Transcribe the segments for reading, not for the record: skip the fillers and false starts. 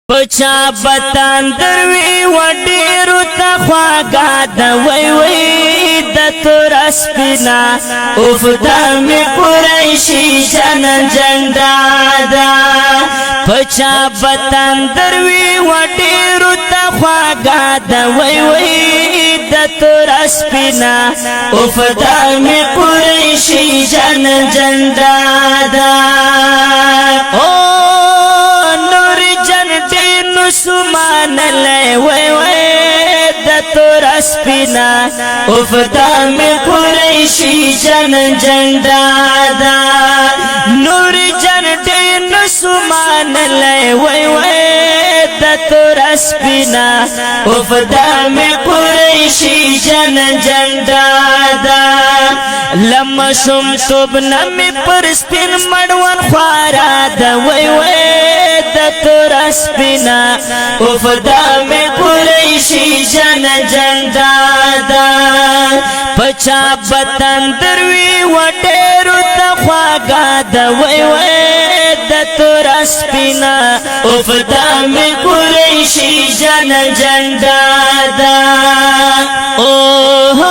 پچا بتان دروی وډیرو تخواګه د وای وای د تور سپینا اوف د می قریشی جن جنډا دا پچا بتان دروی وډیرو تخواګه د وای وای د تور سپینا اوف د می قریشی جن جنډا دا سمان لے وے وے دا تور سپینا اوف دا می قریشی جن جنڈا دا نور جن دین سمان لے وے وے دا تور سپینا اوف دا می قریشی جن جنڈا دا لما شم توبنا می پر سپین مڑوان خوارا دا وے وے دا تور سپینا اوف دا می قریشی جن جنڈا دا پچا بتن دروی وڈیرو تخواگا دا وی وی دا تور سپینا اوف دا می قریشی جن جنڈا دا اوہ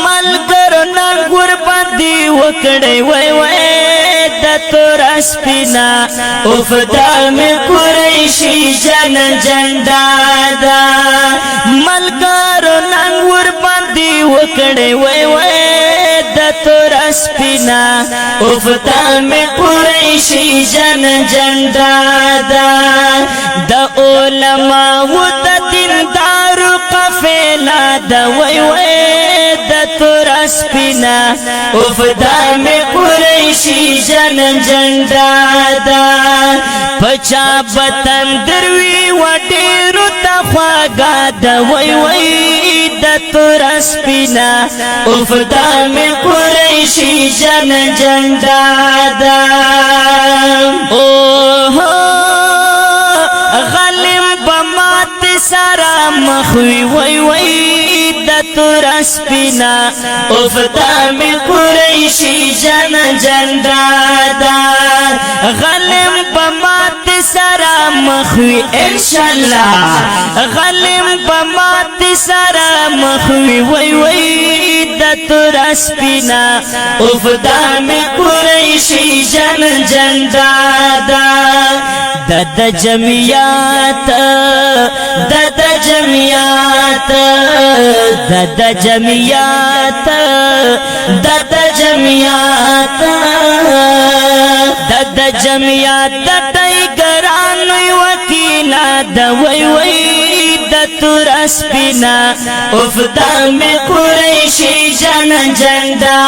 ملگر نگور بندی وکڑی وی وی دا تور سپینا اوف دا می قریشی جن جنڈا دا ملګرو نن ور باندې وکړې وای وای دا تور سپینا اوف دا می قریشی جن جنډا دا د علماء و د دیندارو قافله دا وای وای دا تور سپینا اوف دا می قریشی جن جنډا دا پچا بتن دروی وډیرو تخواګه دا وای وای دا تور سپینا اوف دا می قریشی جن جنډا دا اوه غلم بمات سارا مخوی وای وای دا تور سپینا اوف دا می قریشی جن جنډا دا غلم بمات سارا مخوی انشاءاللہ غلم بمات سارا مخوی وای وای دا تور سپینا اوف دا می قریشی جن جنډا دا د جمعیات د جمعیات د جمعیات د جمعیات د جمعیات د ټایګرانو وکیلا د وای وای د تور سپینا اوف دا می قریشی جن جنډا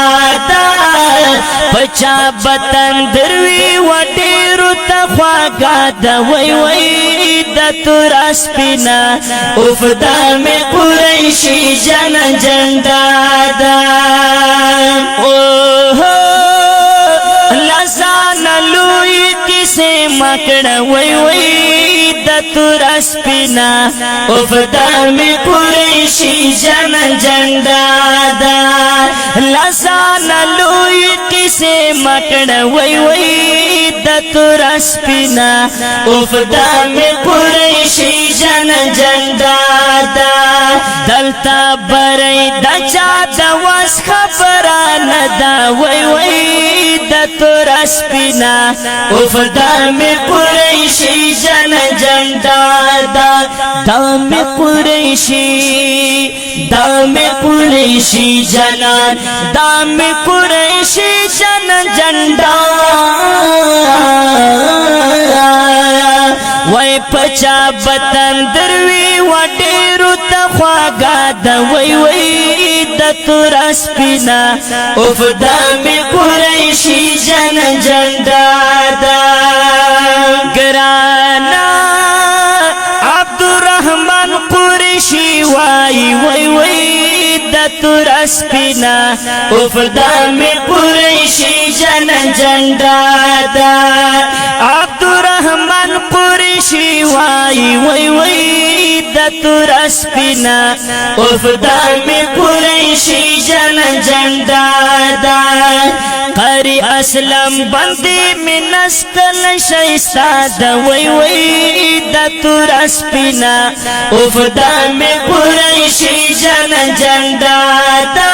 دا پچا بتن دروی وډیرو تخواګه د وای وای د تور سپینا اوف دا می قریشی جن جنډا دا اوه لسان لوی کیسه مکړه وای وای د تور سپینا اوف دا می قریشی جن جنډا دا لسان لوی کیسه مکړه وای وای د تور سپینا اوف دا می قریشی جن جنډا دا دلتا برای د چا د واس خبرانه دا وای وای د تور سپینا اوف دا می قریشی جن جنډا دا دا می قریشی جنان دا می قریشی جن جنډا وای پچا بتن دروی وډیرو تخواګه دا وای وای د تور سپینا اوف دا می قریشی جن جنډا دا ګرانا عبدالرحمن قریشی وای وای وای د تور سپینا اوف دا می قریشی جن جنډا دا عبدالرحمن قریشی وای وای وای د تور سپینا اوف دا می قریشی جن جنډا دا قاری اسلام بندی منس کل شایستا دا وی وی دا تور اسپینا افدا میں قریشی جن جنڈا دا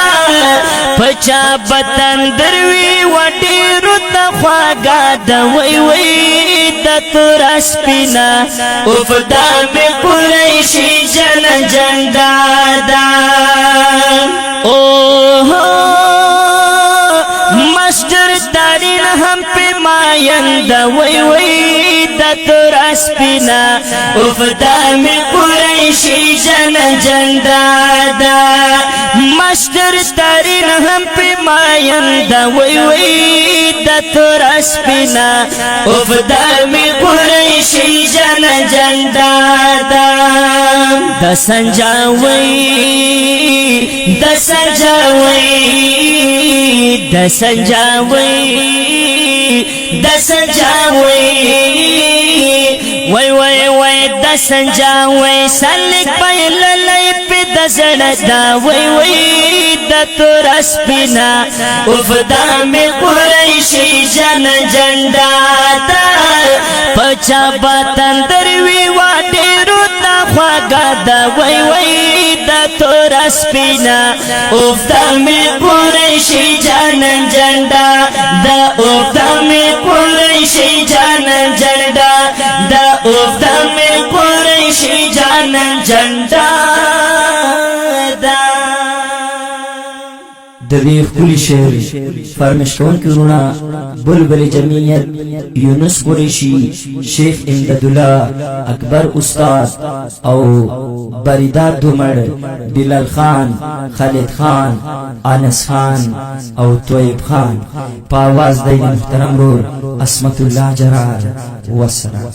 پچا بطن دروی وڈی رتا خواگا دا وی وی دا تور اسپینا افدا میں قریشی جن جنڈا دا مستر تارین ہم پہ مائن دا وی وی دا تور اسپینا افدا میں قریشی جن جنڈا دا مستر تارین ہم پہ مائن دا وی وی دا تور اسپینا افدا میں قریشی جن جنڈا دا دا سنجاوی دا سنجاوی دا سنجاوی دا سنجاوی وی وی وی دا سنجاوی سلک پیل لی پی دا زڑا وی وی دا تور اسپینا افدا میں قریشی جن جنڈا دا پچا باتن دروی واٹی روتا خواگا دا وی وی دا تور اسپینا افدا میں قریشی جن جنڈا دا افدا میں قریشی جن جنڈا دا افدا میں قریشی جن جنڈا دا دبی خلی شعر فرمشکون کی رونا بلبل جمعیت یونس قریشی شیخ امداداللہ اکبر استاد او بریدار دومر بلال خان خالد خان آنس خان او طویب خان پاواز دین محترم رور عصمت اللہ جرار وسلام